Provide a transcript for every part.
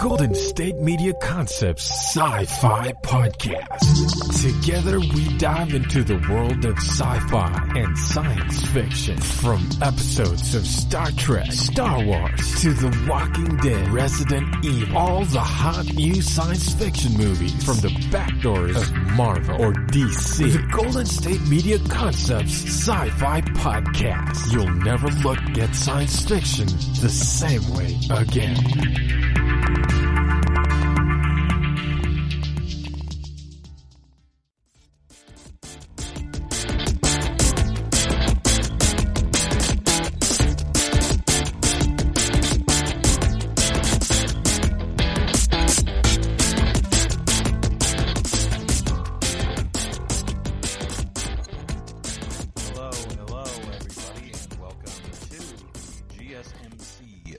Golden State Media Concepts Sci-Fi Podcast. Together we dive into the world of sci-fi and science fiction. From episodes of Star Trek, Star Wars, to The Walking Dead, Resident Evil, all the hot new science fiction movies from the backdoors of Marvel or DC. The Golden State Media Concepts Sci-Fi Podcast. You'll never look at science fiction the same way again.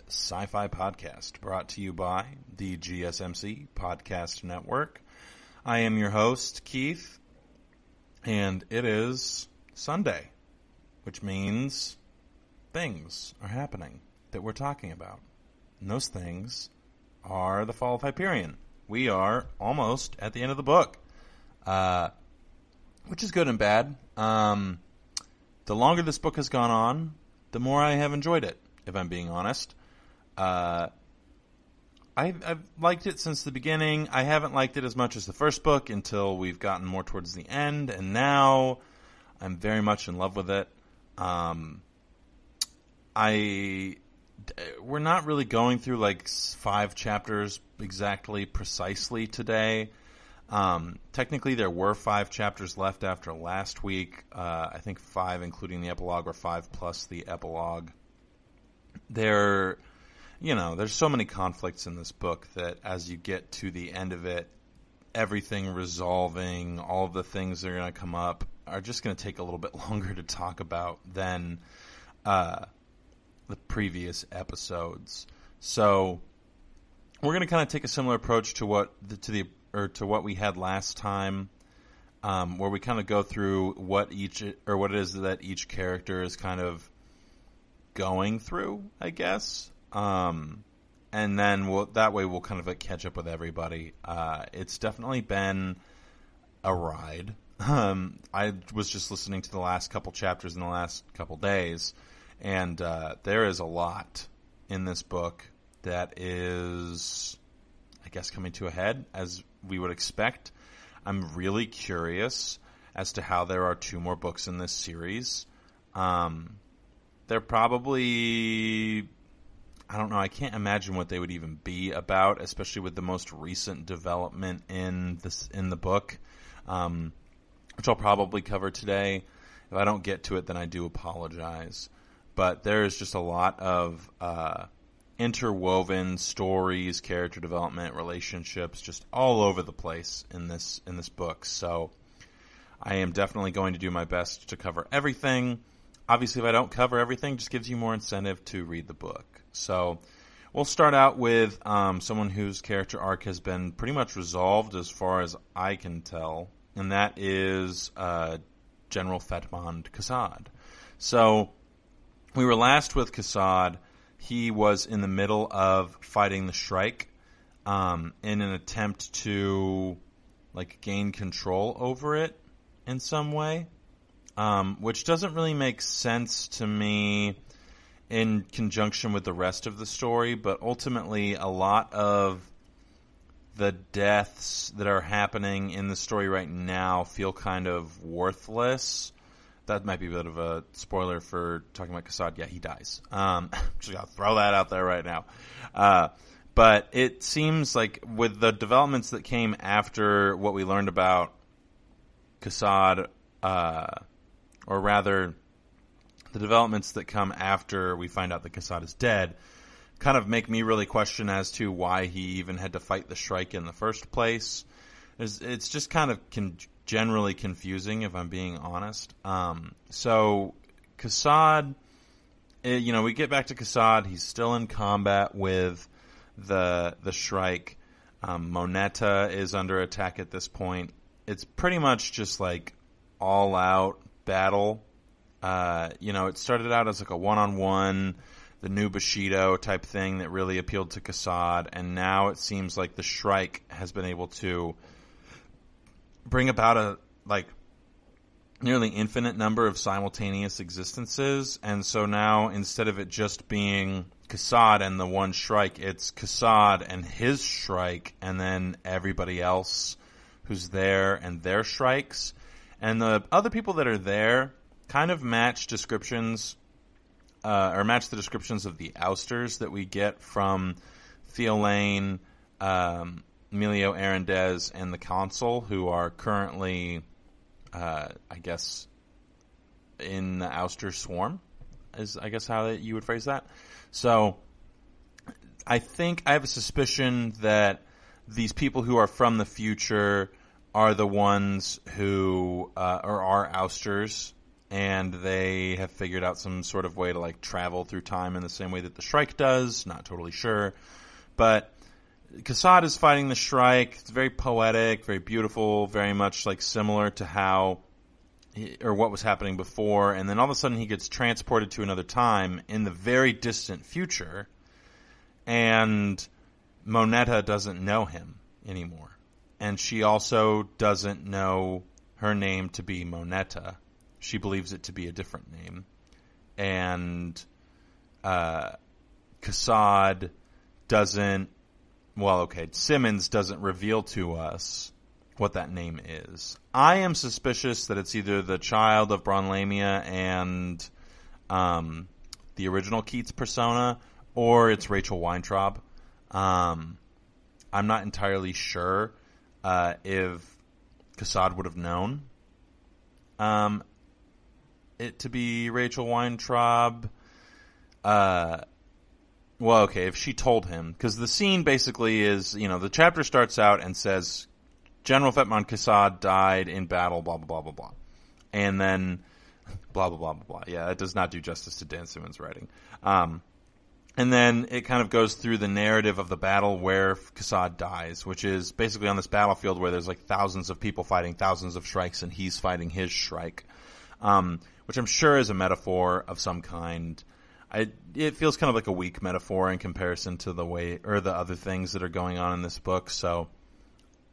SciFi Podcast, brought to you by the GSMC Podcast Network. I am your host, Keith, and it is Sunday, which means things are happening that we're talking about. And those things are the Fall of Hyperion. We are almost at the end of the book, which is good and bad. The longer this book has gone on, the more I have enjoyed it, if I'm being honest. I've liked it since the beginning. I haven't liked it as much as the first book until we've gotten more towards the end, and now I'm very much in love with it. We're not really going through like 5 chapters precisely today. Technically there were 5 chapters left after last week. I think 5 including the epilogue, or 5 plus the epilogue. There's so many conflicts in this book that as you get to the end of it, everything resolving, all of the things that are going to come up are just going to take a little bit longer to talk about than the previous episodes. So we're going to kind of take a similar approach to what we had last time, where we kind of go through what it is that each character is kind of going through, I guess. And then that way we'll kind of catch up with everybody. It's definitely been a ride. I was just listening to the last couple chapters in the last couple days, and there is a lot in this book that is, I guess, coming to a head, as we would expect. I'm really curious as to how there are 2 more books in this series. They're probably, I don't know, I can't imagine what they would even be about, especially with the most recent development in the book, which I'll probably cover today. If I don't get to it, then I do apologize. But there is just a lot of interwoven stories, character development, relationships, just all over the place in this book. So I am definitely going to do my best to cover everything. Obviously, if I don't cover everything, it just gives you more incentive to read the book. So we'll start out with someone whose character arc has been pretty much resolved as far as I can tell, and that is General Fetmond Kassad. So we were last with Kassad. He was in the middle of fighting the Shrike in an attempt to gain control over it in some way. Which doesn't really make sense to me in conjunction with the rest of the story, but ultimately a lot of the deaths that are happening in the story right now feel kind of worthless. That might be a bit of a spoiler for talking about Kassad. Yeah, he dies. Just gotta throw that out there right now. But it seems like with the developments that came after what we learned about Kassad, or rather, the developments that come after we find out that Kassad is dead kind of make me really question as to why he even had to fight the Shrike in the first place. It's just kind of generally confusing, if I'm being honest. So Kassad, we get back to Kassad. He's still in combat with the Shrike. Moneta is under attack at this point. It's pretty much just all out battle. It started out as a one-on-one. the new Bushido type thing that really appealed to Kassad, and now it seems like the Shrike has been able to bring about a nearly infinite number of simultaneous existences, and so now instead of it just being Kassad and the one Shrike, it's Kassad and his Shrike, and then everybody else who's there and their Shrikes. And the other people that are there kind of match descriptions, or match the descriptions of the ousters that we get from Theolane, Emilio Arendez, and the Consul, who are currently, I guess, in the ouster swarm, is I guess how you would phrase that. So I think I have a suspicion that these people who are from the future are the ones who are ousters, and they have figured out some sort of way to travel through time in the same way that the Shrike does. Not totally sure. But Kassad is fighting the Shrike. It's very poetic, very beautiful, very much similar to how or what was happening before, and then all of a sudden he gets transported to another time in the very distant future, and Moneta doesn't know him anymore. And she also doesn't know her name to be Moneta. She believes it to be a different name. And Kassad doesn't, Simmons doesn't reveal to us what that name is. I am suspicious that it's either the child of Bronlamia and the original Keats persona, or it's Rachel Weintraub. I'm not entirely sure if Kassad would have known it to be Rachel Weintraub. If she told him, because the scene basically is, the chapter starts out and says, General Fetmon Kassad died in battle, blah, blah, blah, blah, blah. And then, blah, blah, blah, blah, blah. Yeah, it does not do justice to Dan Simmons' writing. And then it kind of goes through the narrative of the battle where Kassad dies, which is basically on this battlefield where there's thousands of people fighting thousands of Shrikes, and he's fighting his Shrike, which I'm sure is a metaphor of some kind. It feels kind of like a weak metaphor in comparison to the other things that are going on in this book, so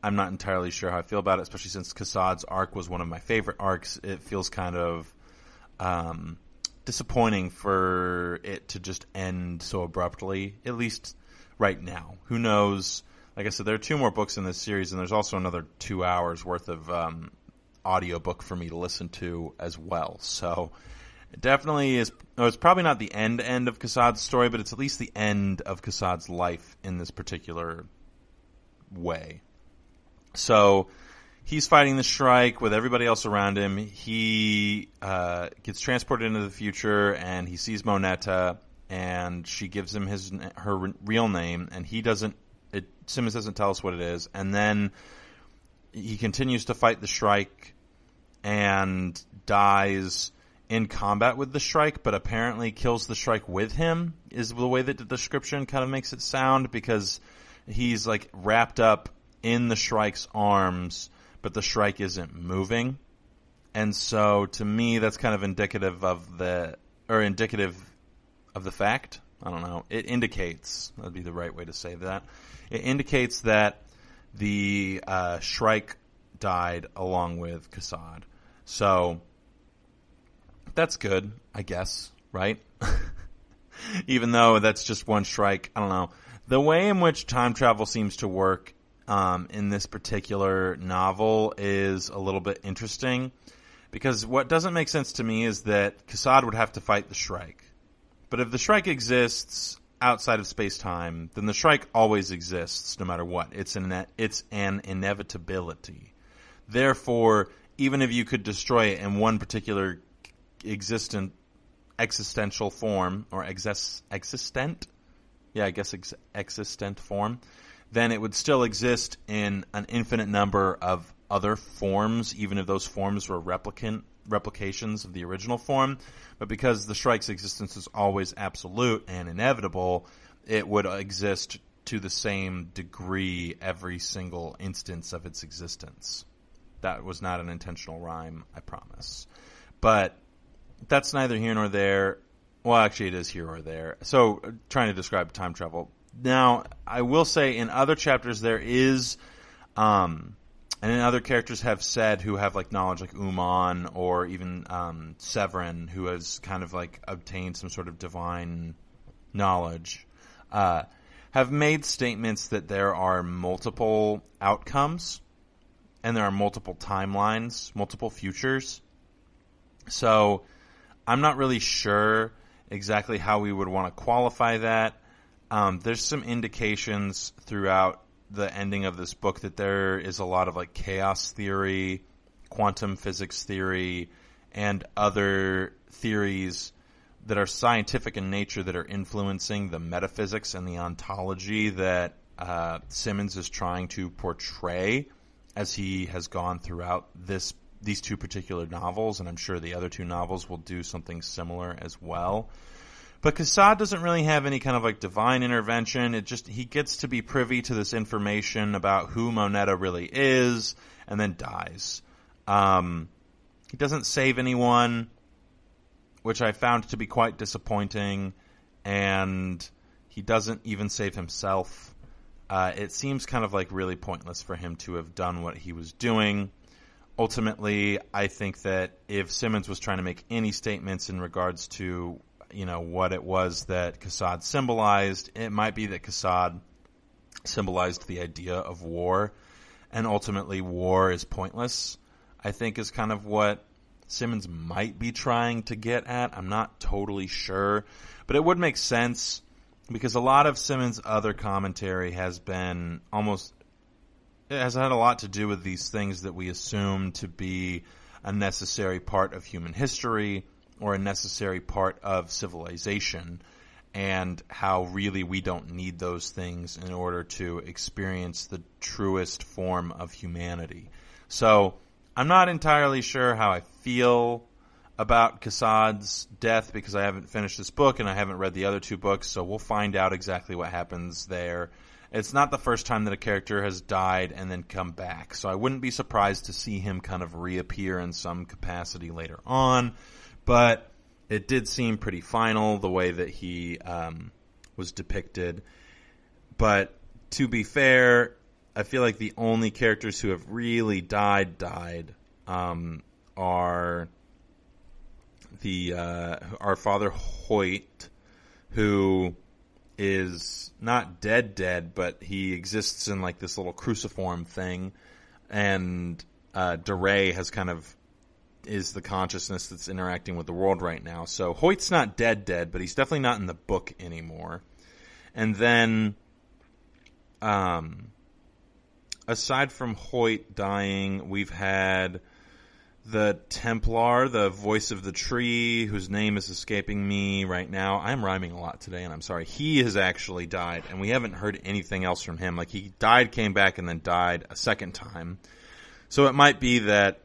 I'm not entirely sure how I feel about it, especially since Kassad's arc was one of my favorite arcs. It feels kind of disappointing for it to just end so abruptly, at least right now. Who knows? Like I said, there are 2 more books in this series, and there's also another 2 hours worth of audiobook for me to listen to as well. So it definitely is. It's probably not the end of Kassad's story, but it's at least the end of Kassad's life in this particular way. So he's fighting the Shrike with everybody else around him. He gets transported into the future, and he sees Moneta, and she gives him her real name, and Simmons doesn't tell us what it is. And then he continues to fight the Shrike and dies in combat with the Shrike, but apparently kills the Shrike with him, is the way that the description kind of makes it sound, because he's wrapped up in the Shrike's arms, but the Shrike isn't moving. And so to me that's kind of indicative of the fact. I don't know. It indicates, that'd be the right way to say that. It indicates that the Shrike died along with Kassad. So that's good, I guess, right? Even though that's just one Shrike, I don't know. The way in which time travel seems to work in this particular novel is a little bit interesting, because what doesn't make sense to me is that Kassad would have to fight the Shrike. But if the Shrike exists outside of space-time, then the Shrike always exists no matter what. It's an inevitability. Therefore, even if you could destroy it in one particular existential form, or existent form, then it would still exist in an infinite number of other forms, even if those forms were replications of the original form. But because the Shrike's existence is always absolute and inevitable, it would exist to the same degree every single instance of its existence. That was not an intentional rhyme, I promise. But that's neither here nor there. Well, actually, it is here or there. So, trying to describe time travel. Now, I will say in other chapters there is, and then other characters have said who have like knowledge, like Uman or even Severin, who has kind of like obtained some sort of divine knowledge, have made statements that there are multiple outcomes and there are multiple timelines, multiple futures. So, I'm not really sure exactly how we would want to qualify that. There's some indications throughout the ending of this book that there is a lot of like chaos theory, quantum physics theory, and other theories that are scientific in nature that are influencing the metaphysics and the ontology that Simmons is trying to portray as he has gone throughout these two particular novels, and I'm sure the other two novels will do something similar as well. But Kassad doesn't really have any kind of like divine intervention. He gets to be privy to this information about who Moneta really is, and then dies. He doesn't save anyone, which I found to be quite disappointing, and he doesn't even save himself. It seems kind of like really pointless for him to have done what he was doing. Ultimately, I think that if Simmons was trying to make any statements in regards to, what it was that Kassad symbolized, it might be that Kassad symbolized the idea of war, and ultimately war is pointless, I think is kind of what Simmons might be trying to get at. I'm not totally sure, but it would make sense because a lot of Simmons' other commentary has been it has had a lot to do with these things that we assume to be a necessary part of human history or a necessary part of civilization, and how really we don't need those things in order to experience the truest form of humanity. So I'm not entirely sure how I feel about Kassad's death because I haven't finished this book and I haven't read the other two books, so we'll find out exactly what happens there. It's not the first time that a character has died and then come back, so I wouldn't be surprised to see him kind of reappear in some capacity later on, but it did seem pretty final the way that he was depicted. But to be fair, I feel like the only characters who have really died are our Father Hoyt, who is not dead, but he exists in like this little cruciform thing, and DeRay has kind of is the consciousness that's interacting with the world right now. So Hoyt's not dead, but he's definitely not in the book anymore. And then, aside from Hoyt dying, we've had the Templar, the voice of the tree, whose name is escaping me right now. I'm rhyming a lot today, and I'm sorry. He has actually died, and we haven't heard anything else from him. Like, he died, came back, and then died a second time. So it might be that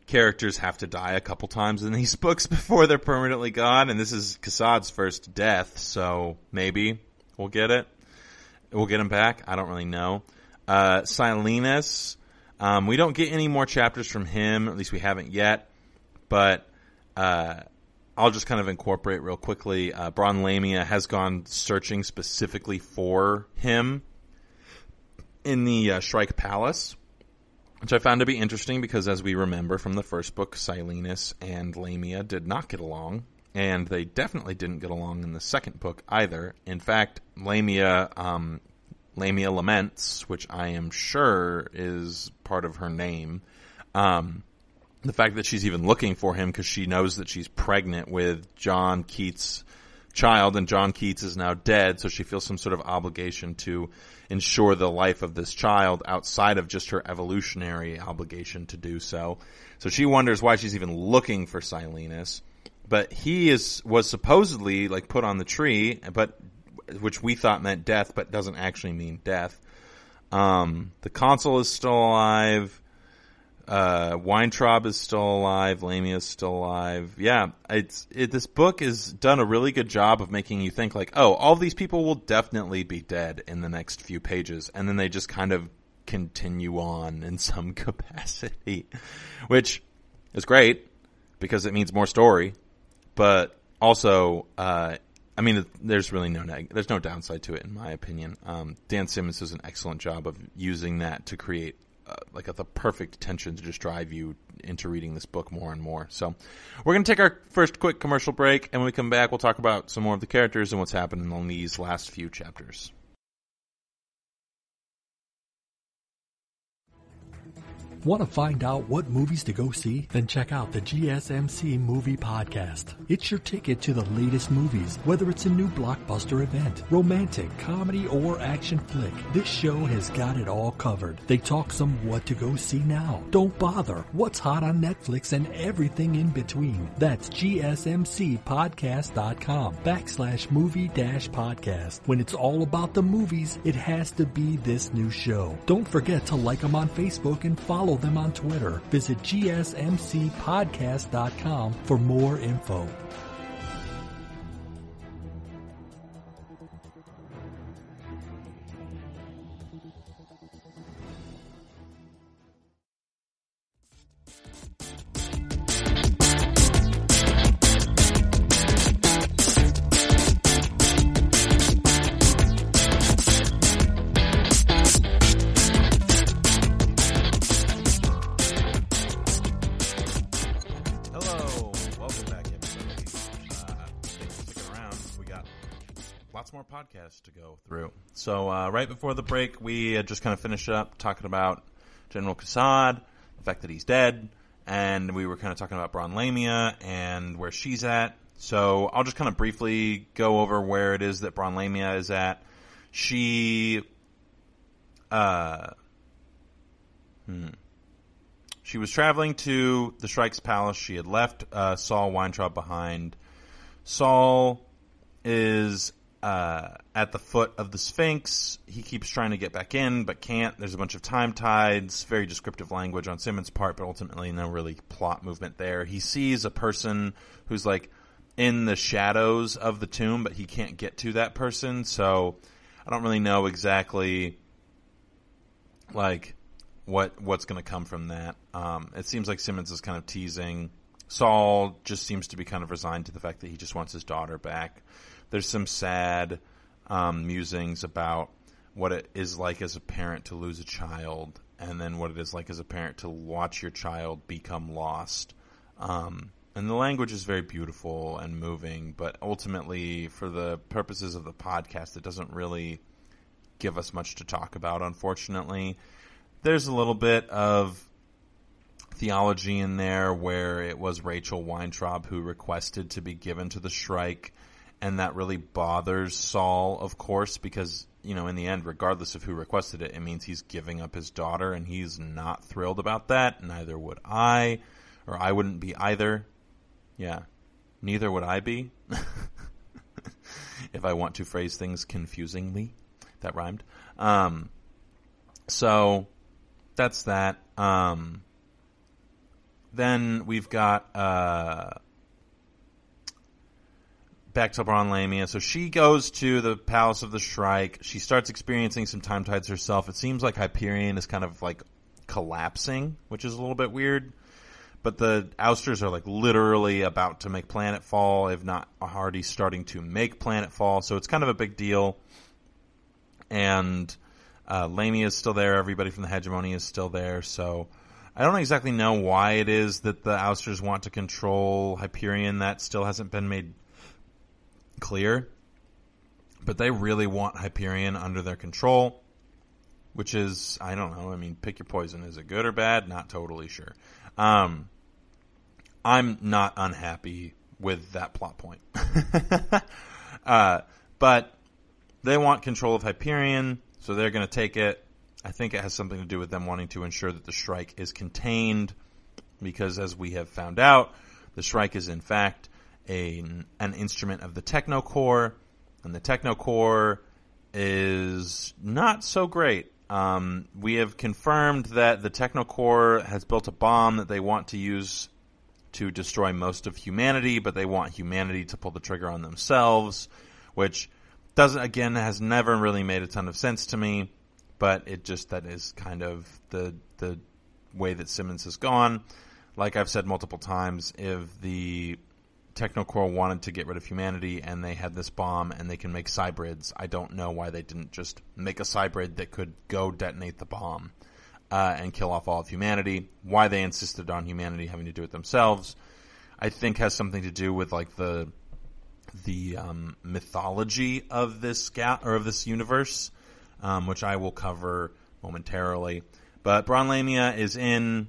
characters have to die a couple times in these books before they're permanently gone, and this is Kassad's first death, so maybe we'll get it. We'll get him back. I don't really know. Silenus, we don't get any more chapters from him, at least we haven't yet, but I'll just kind of incorporate real quickly. Bron Lamia has gone searching specifically for him in the Shrike Palace, which I found to be interesting because, as we remember from the first book, Silenus and Lamia did not get along, and they definitely didn't get along in the second book either. In fact, Lamia laments, which I am sure is part of her name. The fact that she's even looking for him because she knows that she's pregnant with John Keats' child, and John Keats is now dead, so she feels some sort of obligation to ensure the life of this child outside of just her evolutionary obligation to do so. So she wonders why she's even looking for Silenus. But he was supposedly like put on the tree, but which we thought meant death, but doesn't actually mean death. The consul is still alive. Weintraub is still alive. Lamia is still alive. Yeah, this book has done a really good job of making you think like, oh, all these people will definitely be dead in the next few pages, and then they just kind of continue on in some capacity, which is great because it means more story. But Also, I mean, there's really there's no downside to it, in my opinion. Dan Simmons does an excellent job of using that to create the perfect tension to just drive you into reading this book more and more. So we're going to take our first quick commercial break, and when we come back, we'll talk about some more of the characters and what's happening on these last few chapters. Want to find out what movies to go see? Then check out the GSMC Movie Podcast. It's your ticket to the latest movies, whether it's a new blockbuster event, romantic, comedy, or action flick. This show has got it all covered. They talk some what to go see now. Don't bother. What's hot on Netflix and everything in between. That's gsmcpodcast.com/movie-podcast. When it's all about the movies, it has to be this new show. Don't forget to like them on Facebook and follow them on Twitter. Visit gsmcpodcast.com for more info. To go through. So right before the break, we had just kind of finished up talking about General Kassad, the fact that he's dead, and we were kind of talking about Bron Lamia and where she's at. So I'll just kind of briefly go over where it is that Bron Lamia is at. She was traveling to the Shrike's palace. She had left Saul Weintraub behind. Saul is at the foot of the Sphinx. He keeps trying to get back in, but can't. There's a bunch of time tides, very descriptive language on Simmons' part, but ultimately no really plot movement there. He sees a person who's in the shadows of the tomb, but he can't get to that person, so I don't really know exactly what's going to come from that. It seems like Simmons is kind of teasing. Saul just seems to be kind of resigned to the fact that he just wants his daughter back. There's some sad musings about what it is like as a parent to lose a child, and then what it is like as a parent to watch your child become lost. And the language is very beautiful and moving, but ultimately, for the purposes of the podcast, it doesn't really give us much to talk about, unfortunately. There's a little bit of theology in there where it was Rachel Weintraub who requested to be given to the Shrike, and that really bothers Saul, of course, because, in the end, regardless of who requested it, it means he's giving up his daughter, and he's not thrilled about that. Neither would I, or I wouldn't be either. Yeah, neither would I be, if I want to phrase things confusingly. That rhymed. So, that's that. Then we've got back to Bron Lamia. So she goes to the Palace of the Shrike. She starts experiencing some time tides herself. It seems like Hyperion is kind of collapsing, which is a little bit weird. But the ousters are literally about to make planetfall, if not already starting to make planetfall. So it's kind of a big deal. And Lamia is still there. Everybody from the hegemony is still there. So I don't exactly know why it is that the ousters want to control Hyperion. That still hasn't been made clear, but they really want Hyperion under their control, which is, I don't know, pick your poison. Is it good or bad? Not totally sure. I'm not unhappy with that plot point. But they want control of Hyperion, so they're going to take it. I think it has something to do with them wanting to ensure that the Shrike is contained, because as we have found out, the Shrike is in fact an instrument of the Technocore, and the Technocore is not so great. We have confirmed that the Technocore has built a bomb that they want to use to destroy most of humanity, but they want humanity to pull the trigger on themselves, which has never really made a ton of sense to me, but that is kind of the way that Simmons has gone. Like I've said multiple times, if the Technocore wanted to get rid of humanity, and they had this bomb, and they can make cybrids. I don't know why they didn't just make a cybrid that could go detonate the bomb and kill off all of humanity. Why they insisted on humanity having to do it themselves, I think, has something to do with like the mythology of this of this universe, which I will cover momentarily. But Braun Lamia is in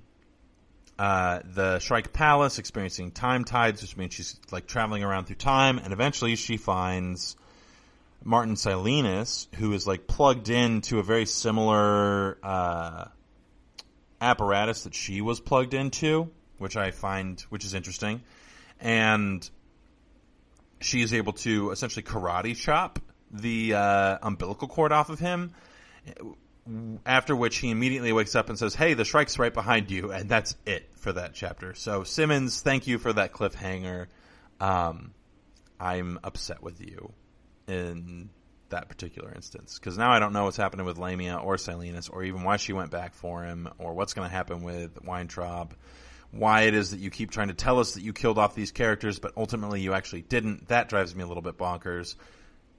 the Shrike Palace, experiencing time tides, which means she's like traveling around through time, and eventually she finds Martin Silenus, who is like plugged into a very similar apparatus that she was plugged into, which is interesting, and she is able to essentially karate chop the umbilical cord off of him. After which he immediately wakes up and says, "Hey, the Shrike's right behind you," and that's it for that chapter. So Simmons, thank you for that cliffhanger. I'm upset with you in that particular instance, because now I don't know what's happening with Lamia or Silenus, or even why she went back for him, or what's going to happen with Weintraub, why it is that you keep trying to tell us that you killed off these characters, but ultimately you actually didn't. That drives me a little bit bonkers.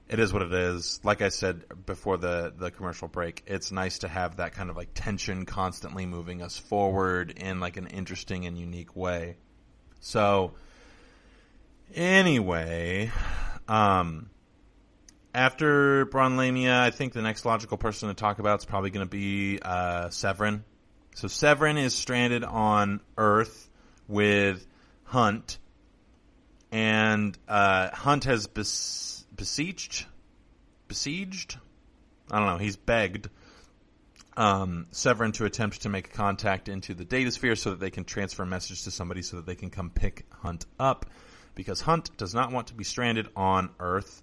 It is what it is. Like I said before the commercial break, it's nice to have that kind of like tension constantly moving us forward in like an interesting and unique way. So anyway, after Braun Lamia, I think the next logical person to talk about is probably going to be Severin. So Severin is stranded on Earth with Hunt, and Hunt has besieged? I don't know. He's begged Severin to attempt to make contact into the data sphere so that they can transfer a message to somebody so that they can come pick Hunt up, because Hunt does not want to be stranded on Earth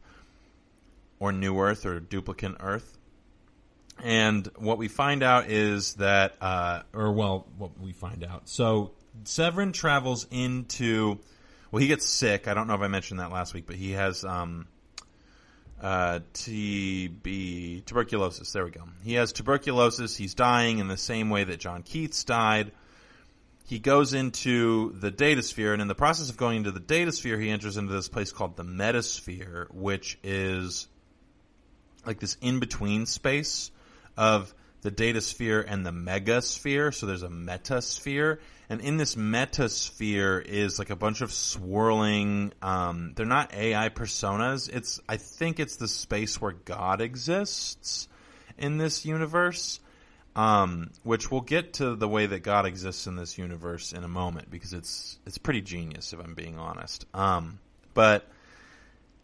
or New Earth or duplicate Earth. And what we find out is that, so Severin travels into, well, he gets sick. I don't know if I mentioned that last week, but he has tuberculosis. There we go. He has tuberculosis. He's dying in the same way that John Keats died. He goes into the datasphere, and in the process of going into the datasphere, he enters into this place called the metasphere, which is like this in-between space of the datasphere and the megasphere. So there's a metasphere, and in this metasphere is like a bunch of swirling, they're not AI personas. I think it's the space where God exists in this universe, which we'll get to the way that God exists in this universe in a moment, because it's pretty genius, if I'm being honest. But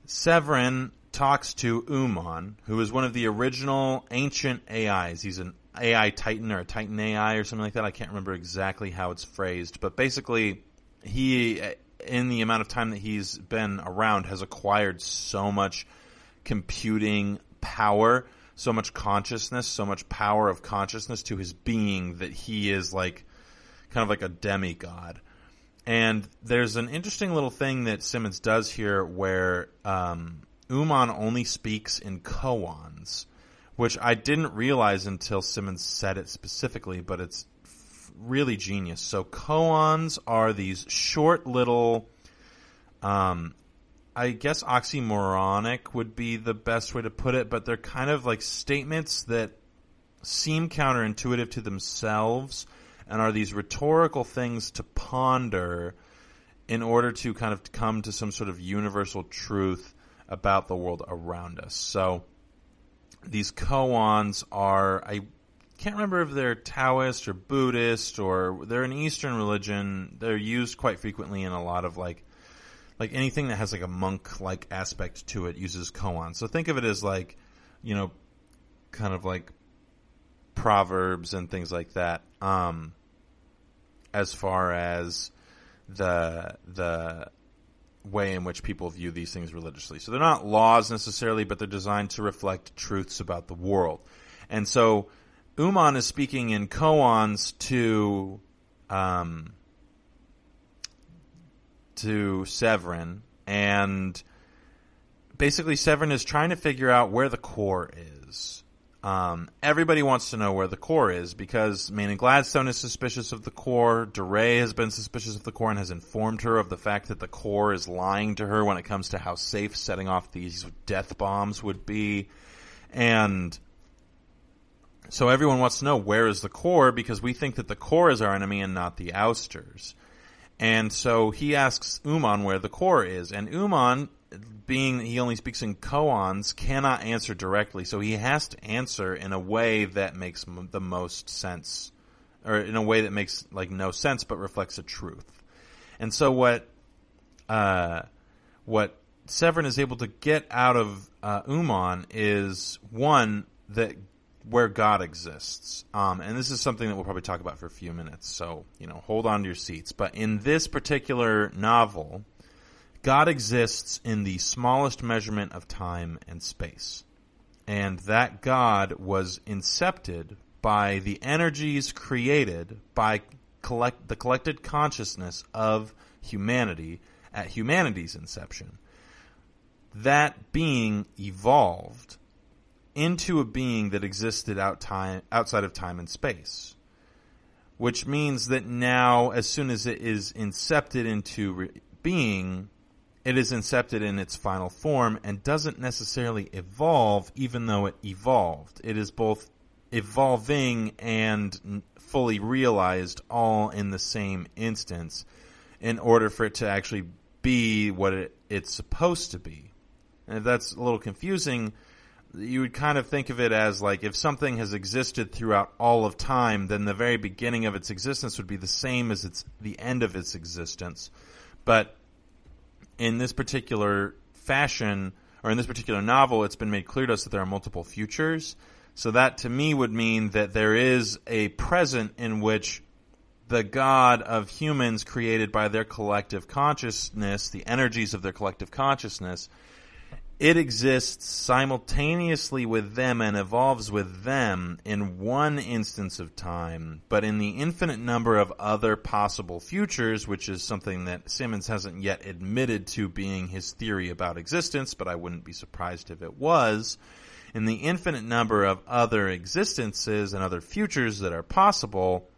Severin talks to Uman, who is one of the original ancient AIs. He's an AI Titan or a Titan AI or something like that. I can't remember exactly how it's phrased, but basically he, in the amount of time that he's been around, has acquired so much computing power, so much consciousness, so much power of consciousness to his being that he is like kind of like a demigod. And there's an interesting little thing that Simmons does here where Uman only speaks in koans, which I didn't realize until Simmons said it specifically, but it's really genius. So koans are these short little, I guess oxymoronic would be the best way to put it, but they're kind of like statements that seem counterintuitive to themselves and are these rhetorical things to ponder in order to kind of come to some sort of universal truth about the world around us. So these koans are, I can't remember if they're Taoist or Buddhist, or they're an Eastern religion. They're used quite frequently in a lot of like anything that has like a monk-like aspect to it uses koans. So think of it as like, you know, kind of like proverbs and things like that, as far as the way in which people view these things religiously. So they're not laws necessarily, but they're designed to reflect truths about the world. And so Uman is speaking in koans to Severin, and basically Severin is trying to figure out where the core is. everybody wants to know where the core is because Maynard Gladstone is suspicious of the core. DeRay has been suspicious of the core and has informed her of the fact that the core is lying to her when it comes to how safe setting off these death bombs would be. And so everyone wants to know where is the core because we think that the core is our enemy and not the ousters. And so he asks Uman where the core is. And Uman, being that he only speaks in koans, cannot answer directly. So he has to answer in a way that makes the most sense, or in a way that makes like no sense but reflects a truth. And so what Severin is able to get out of Uman is, one, that where God exists. And this is something that we'll probably talk about for a few minutes. So, hold on to your seats. But in this particular novel, God exists in the smallest measurement of time and space. And that God was incepted by the energies created by the collected consciousness of humanity at humanity's inception. That being evolved into a being that existed outside of time and space. Which means that now, as soon as it is incepted into being, it is incepted in its final form and doesn't necessarily evolve even though it evolved. It is both evolving and fully realized all in the same instance in order for it to actually be what it's supposed to be. And if that's a little confusing, you would kind of think of it as like if something has existed throughout all of time, then the very beginning of its existence would be the same as the end of its existence. But in this particular fashion, or in this particular novel, it's been made clear to us that there are multiple futures. So that to me would mean that there is a present in which the God of humans created by their collective consciousness, the energies of their collective consciousness, it exists simultaneously with them and evolves with them in one instance of time, but in the infinite number of other possible futures, which is something that Simmons hasn't yet admitted to being his theory about existence, but I wouldn't be surprised if it was. In the infinite number of other existences and other futures that are possible,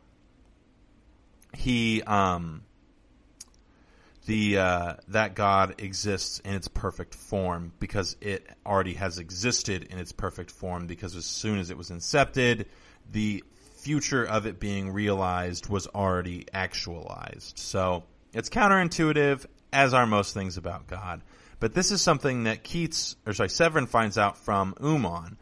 that God exists in its perfect form because it already has existed in its perfect form, because as soon as it was incepted, the future of it being realized was already actualized. So it's counterintuitive, as are most things about God. But this is something that Severin finds out from Uman,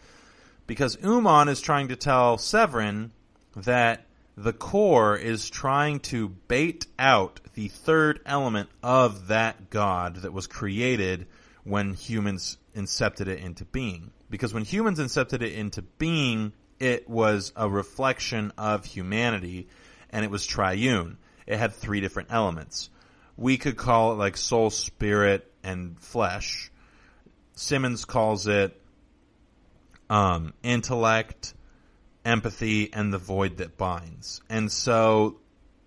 because Uman is trying to tell Severin that the core is trying to bait out the third element of that God that was created when humans incepted it into being. Because when humans incepted it into being, it was a reflection of humanity, and it was triune. It had three different elements. We could call it like soul, spirit, and flesh. Simmons calls it intellect, empathy, and the void that binds. And so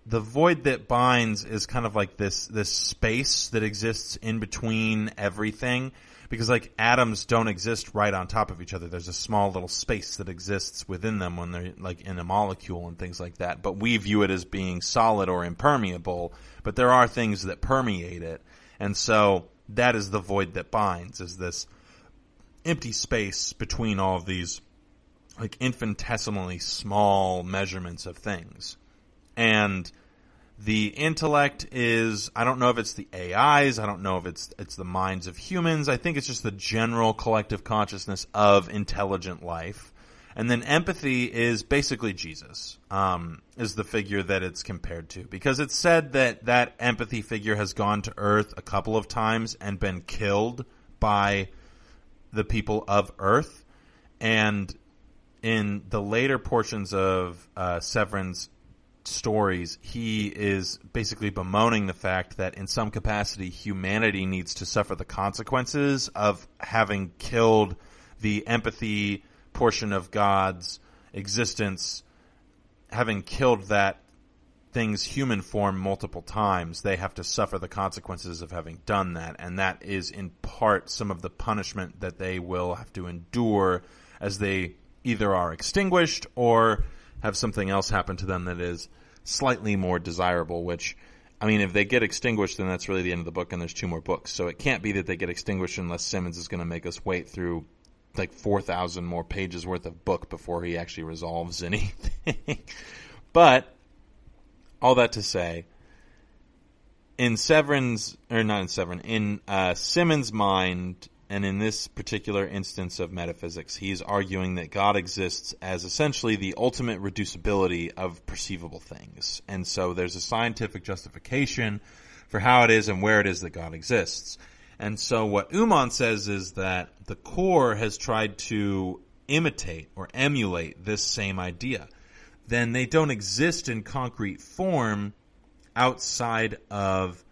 the void that binds is kind of like this space that exists in between everything, because like atoms don't exist right on top of each other. There's a small little space that exists within them when they're like in a molecule and things like that. But we view it as being solid or impermeable, but there are things that permeate it. And so that is the void that binds, is this empty space between all of these like infinitesimally small measurements of things. And the intellect is, I don't know if it's the AIs, I don't know if it's the minds of humans. I think it's just the general collective consciousness of intelligent life. And then empathy is basically Jesus, is the figure that it's compared to. Because it's said that empathy figure has gone to Earth a couple of times and been killed by the people of Earth. And in the later portions of Severin's stories, he is basically bemoaning the fact that in some capacity humanity needs to suffer the consequences of having killed the empathy portion of God's existence, having killed that thing's human form multiple times. They have to suffer the consequences of having done that, and that is in part some of the punishment that they will have to endure as they either are extinguished or have something else happen to them that is slightly more desirable, which, I mean, if they get extinguished, then that's really the end of the book, and there's 2 more books. So it can't be that they get extinguished unless Simmons is going to make us wait through like 4,000 more pages worth of book before he actually resolves anything. But all that to say, in Simmons' mind, and in this particular instance of metaphysics, he's arguing that God exists as essentially the ultimate reducibility of perceivable things. And so there's a scientific justification for how it is and where it is that God exists. And so what Uman says is that the core has tried to imitate or emulate this same idea. Then they don't exist in concrete form outside of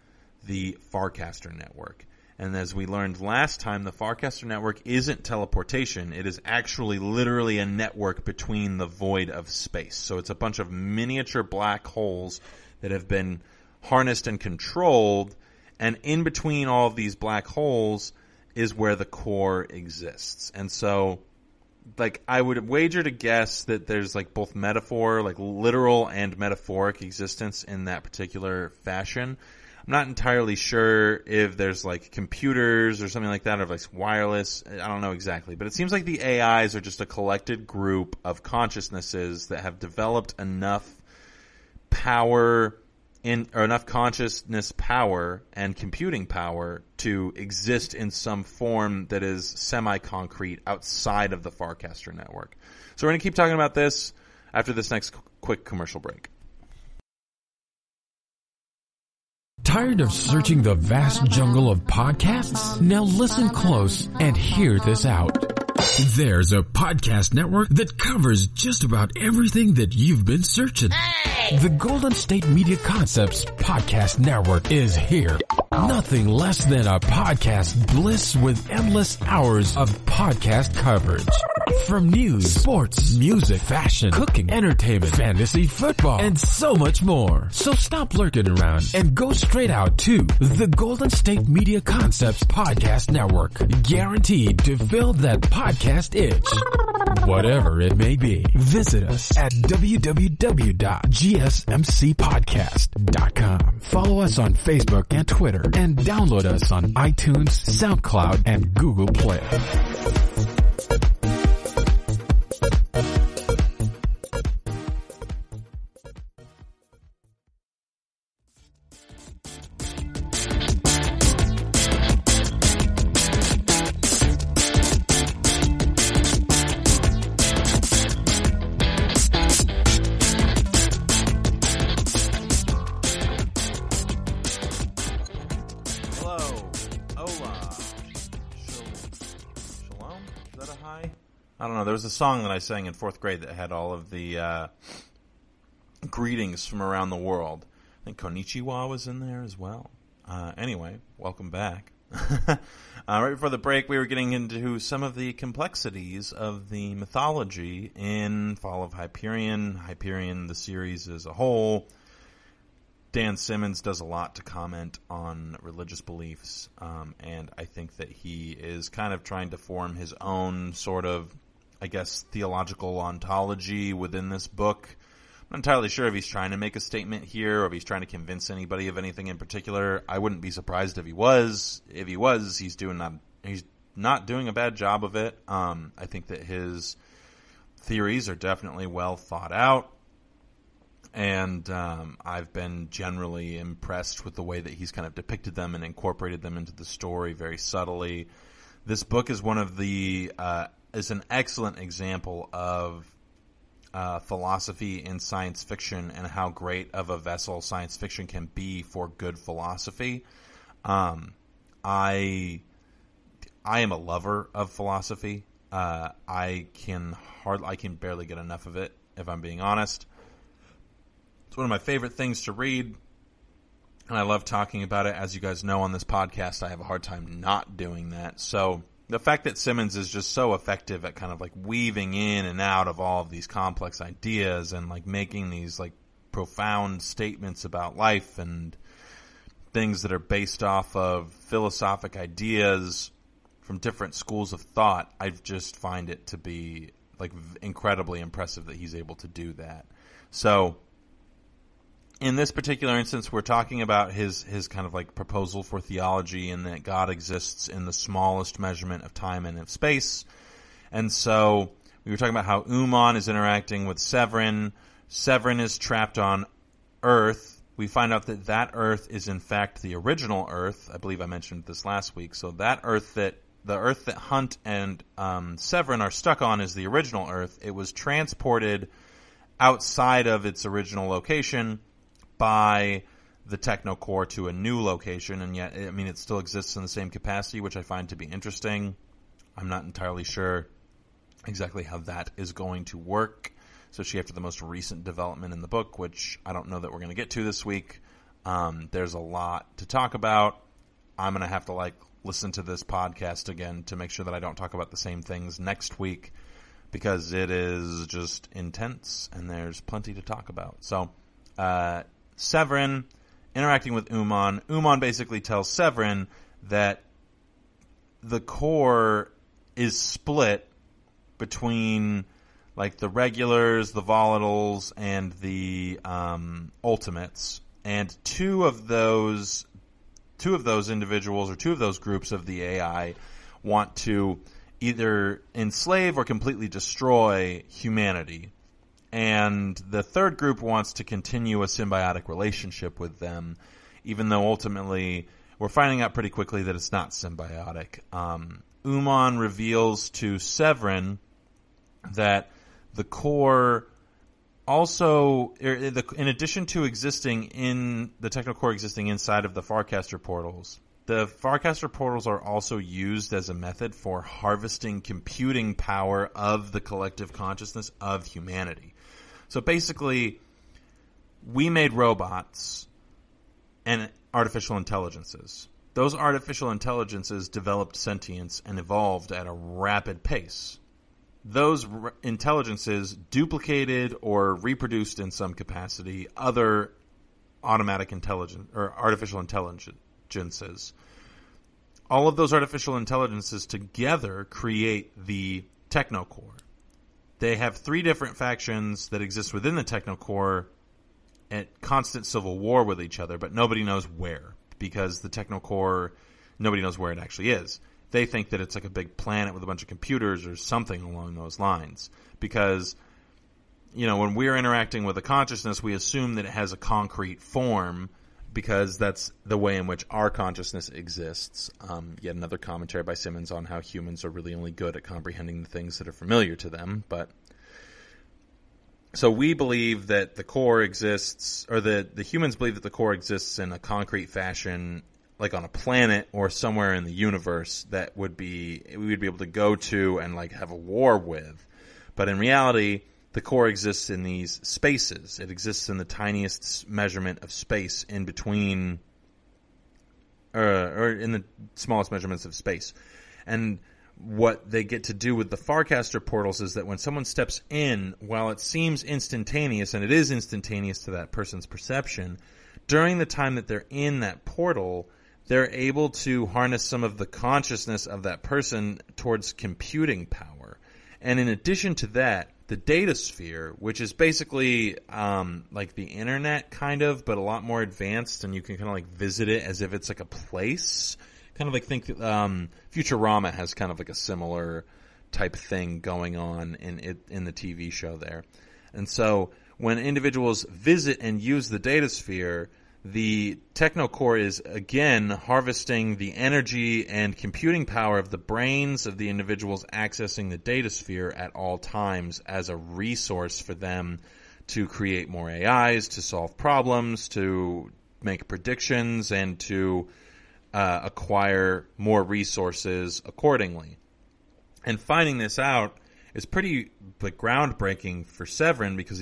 the Farcaster network. And as we learned last time, the Farcaster network isn't teleportation. It is actually literally a network between the void of space. So it's a bunch of miniature black holes that have been harnessed and controlled. And in between all of these black holes is where the core exists. And so, like, I would wager to guess that there's, like, both metaphor, like literal and metaphoric existence in that particular fashion. I'm not entirely sure if there's like computers or something like that, or if it's wireless. I don't know exactly. But it seems like the AIs are just a collected group of consciousnesses that have developed enough power or enough consciousness power and computing power to exist in some form that is semi-concrete outside of the Farcaster network. So we're going to keep talking about this after this next quick commercial break. Tired of searching the vast jungle of podcasts? Now listen close and hear this out. There's a podcast network that covers just about everything that you've been searching. Hey! The Golden State Media Concepts Podcast Network is here. Nothing less than a podcast bliss with endless hours of podcast coverage. From news, sports, music, fashion, cooking, entertainment, fantasy, football, and so much more. So stop lurking around and go straight out to the Golden State Media Concepts Podcast Network. Guaranteed to fill that podcast itch. Whatever it may be. Visit us at www.gsmcpodcast.com. Follow us on Facebook and Twitter, and download us on iTunes, SoundCloud, and Google Play. There was a song that I sang in 4th grade that had all of the greetings from around the world. I think Konnichiwa was in there as well. Anyway, welcome back. Right before the break, we were getting into some of the complexities of the mythology in Fall of Hyperion, the series as a whole. Dan Simmons does a lot to comment on religious beliefs, and I think that he is kind of trying to form his own sort of, I guess, theological ontology within this book. I'm not entirely sure if he's trying to make a statement here or if he's trying to convince anybody of anything in particular. I wouldn't be surprised if he was. If he was, he's not doing a bad job of it. I think that his theories are definitely well thought out, and I've been generally impressed with the way that he's kind of depicted them and incorporated them into the story very subtly. This book is is an excellent example of philosophy in science fiction and how great of a vessel science fiction can be for good philosophy. I am a lover of philosophy. I can barely get enough of it, if I'm being honest. It's one of my favorite things to read, and I love talking about it. As you guys know on this podcast, I have a hard time not doing that. So the fact that Simmons is just so effective at kind of like weaving in and out of all of these complex ideas and like making these like profound statements about life and things that are based off of philosophic ideas from different schools of thought, I just find it to be like incredibly impressive that he's able to do that. So in this particular instance, we're talking about his kind of like proposal for theology, and that God exists in the smallest measurement of time and of space. And so we were talking about how Uman is interacting with Severin. Severin is trapped on Earth. We find out that that Earth is in fact the original Earth. I believe I mentioned this last week. So that Earth the Earth that Hunt and Severin are stuck on is the original Earth. It was transported outside of its original location by the Technocore to a new location, and yet, I mean, it still exists in the same capacity, which I find to be interesting. I'm not entirely sure exactly how that is going to work, especially after the most recent development in the book, which I don't know that we're going to get to this week. There's a lot to talk about. I'm going to have to listen to this podcast again to make sure that I don't talk about the same things next week, because it is just intense and there's plenty to talk about. So, Severin interacting with Uman. Uman basically tells Severin that the core is split between the regulars, the volatiles, and the ultimates, and two of those individuals, or two of those groups of the AI, want to either enslave or completely destroy humanity. And the third group wants to continue a symbiotic relationship with them, even though ultimately we're finding out pretty quickly that it's not symbiotic. Uman reveals to Severin that the core also, in addition to existing in the Technocore existing inside of the Farcaster portals, the Farcaster portals are also used as a method for harvesting computing power of the collective consciousness of humanity. So basically, we made robots and artificial intelligences. Those artificial intelligences developed sentience and evolved at a rapid pace. Those intelligences duplicated or reproduced in some capacity other automatic intelligence or artificial intelligences. All of those artificial intelligences together create the Technocore. They have 3 different factions that exist within the Technocore at constant civil war with each other, but nobody knows where, because the Technocore, nobody knows where it actually is. They think that it's like a big planet with a bunch of computers or something along those lines. Because, when we're interacting with a consciousness, we assume that it has a concrete form, because that's the way in which our consciousness exists. Yet another commentary by Simmons on how humans are really only good at comprehending the things that are familiar to them. But so we believe that the core exists, or the humans believe that the core exists in a concrete fashion, like on a planet or somewhere in the universe that we would be able to go to and have a war with. But in reality, the core exists in these spaces. It exists in the tiniest measurement of space in between, or in the smallest measurements of space. And what they get to do with the Farcaster portals is that when someone steps in, while it seems instantaneous, and it is instantaneous to that person's perception, during the time that they're in that portal, they're able to harness some of the consciousness of that person towards computing power. And in addition to that, the data sphere, which is basically like the internet kind of, but a lot more advanced, and you can kind of visit it as if it's like a place. Kind of think Futurama has kind of a similar type thing going on in the TV show there. And so when individuals visit and use the data sphere, the Technocore is, again, harvesting the energy and computing power of the brains of the individuals accessing the data sphere at all times as a resource for them to create more AIs, to solve problems, to make predictions, and to acquire more resources accordingly. And finding this out is pretty groundbreaking for Severin, because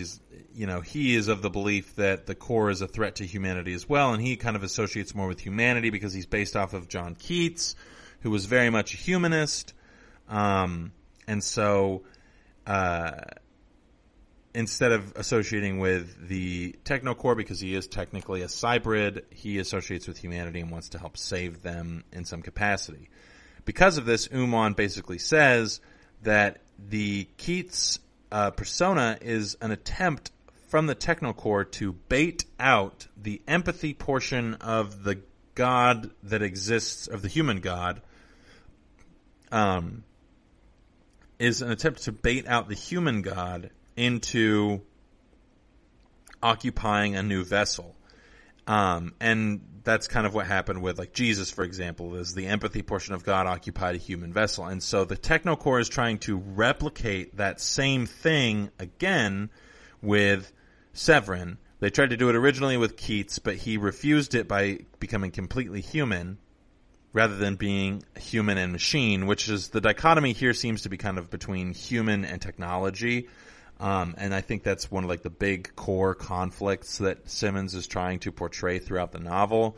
he is of the belief that the core is a threat to humanity as well, and he kind of associates more with humanity because he's based off of John Keats, who was very much a humanist. And so instead of associating with the Technocore, because he is technically a cybrid, he associates with humanity and wants to help save them in some capacity. Because of this, Uman basically says that the Keats persona is an attempt from the Technocore to bait out the empathy portion of the god that exists, of the human god, is an attempt to bait out the human god into occupying a new vessel. And that's kind of what happened with, like, Jesus, for example, is the empathy portion of God occupied a human vessel. And so the Technocore is trying to replicate that same thing again with Severin. They tried to do it originally with Keats, but he refused it by becoming completely human rather than being human and machine, which is the dichotomy here seems to be kind of between human and technology. And I think that's one of, like, the big core conflicts that Simmons is trying to portray throughout the novel.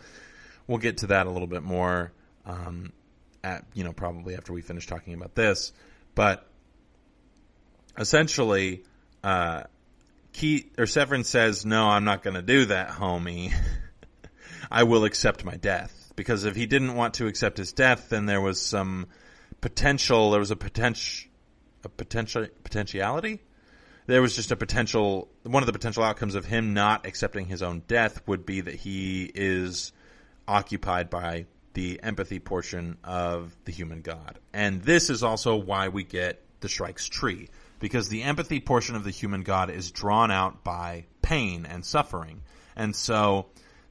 We'll get to that a little bit more probably after we finish talking about this. But essentially, Severin says, "No, I'm not going to do that, homie. I will accept my death." Because if he didn't want to accept his death, then there was some potential. There was a potentiality. There was just a potential. One of the potential outcomes of him not accepting his own death would be that he is occupied by the empathy portion of the human god. And this is also why we get the Shrike's Tree. Because the empathy portion of the human god is drawn out by pain and suffering. And so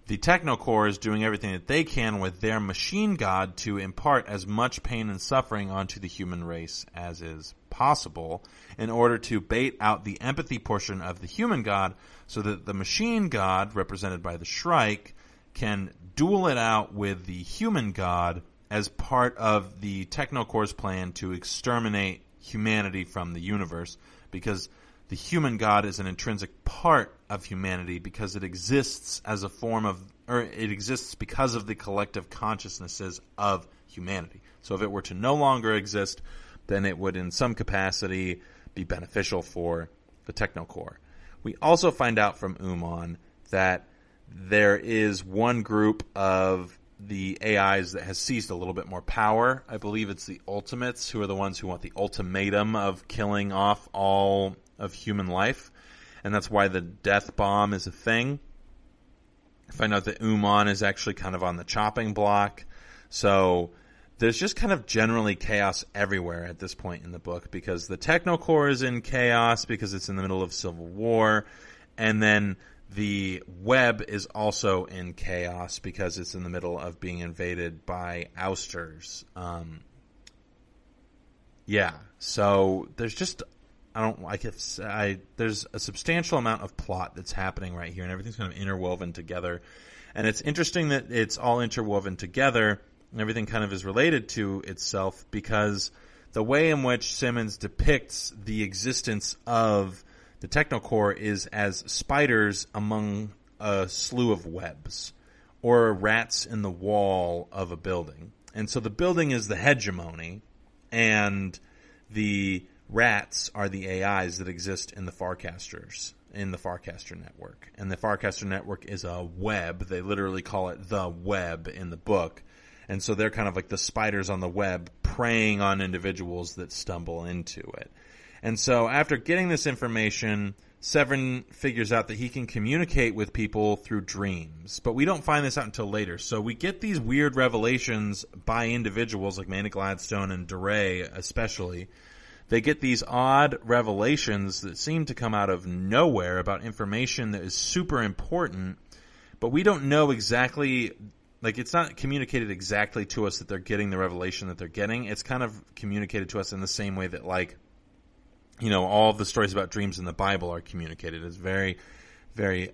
the Technocore is doing everything that they can with their machine god to impart as much pain and suffering onto the human race as is possible in order to bait out the empathy portion of the human god so that the machine god, represented by the Shrike, can duel it out with the human god as part of the Technocore's plan to exterminate humanity from the universe, because the human god is an intrinsic part of humanity because it exists as a form of, or it exists because of the collective consciousnesses of humanity. So if it were to no longer exist, then it would in some capacity be beneficial for the Technocore. We also find out from Uman that there is one group of the AIs that has seized a little bit more power. I believe it's the Ultimates, who are the ones who want the ultimatum of killing off all of human life. And that's why the death bomb is a thing. I find out that Uman is actually kind of on the chopping block. So there's just kind of generally chaos everywhere at this point in the book, because the Technocore is in chaos because it's in the middle of Civil War. And then the web is also in chaos because it's in the middle of being invaded by ousters. So there's just, there's a substantial amount of plot that's happening right here, and everything's kind of interwoven together. And it's interesting that it's all interwoven together, and everything kind of is related to itself, because the way in which Simmons depicts the existence of the Technocore is as spiders among a slew of webs, or rats in the wall of a building. And so the building is the hegemony, and the rats are the AIs that exist in the Farcasters, in the Farcaster network. And the Farcaster network is a web. They literally call it the web in the book. And so they're kind of like the spiders on the web, preying on individuals that stumble into it. And so after getting this information, Severin figures out that he can communicate with people through dreams. But we don't find this out until later. So we get these weird revelations by individuals like Manny Gladstone and DeRay especially. They get these odd revelations that seem to come out of nowhere about information that is super important, but we don't know exactly, like, it's not communicated exactly to us that they're getting the revelation that they're getting. It's kind of communicated to us in the same way that, like, you know, all of the stories about dreams in the Bible are communicated. It's very, very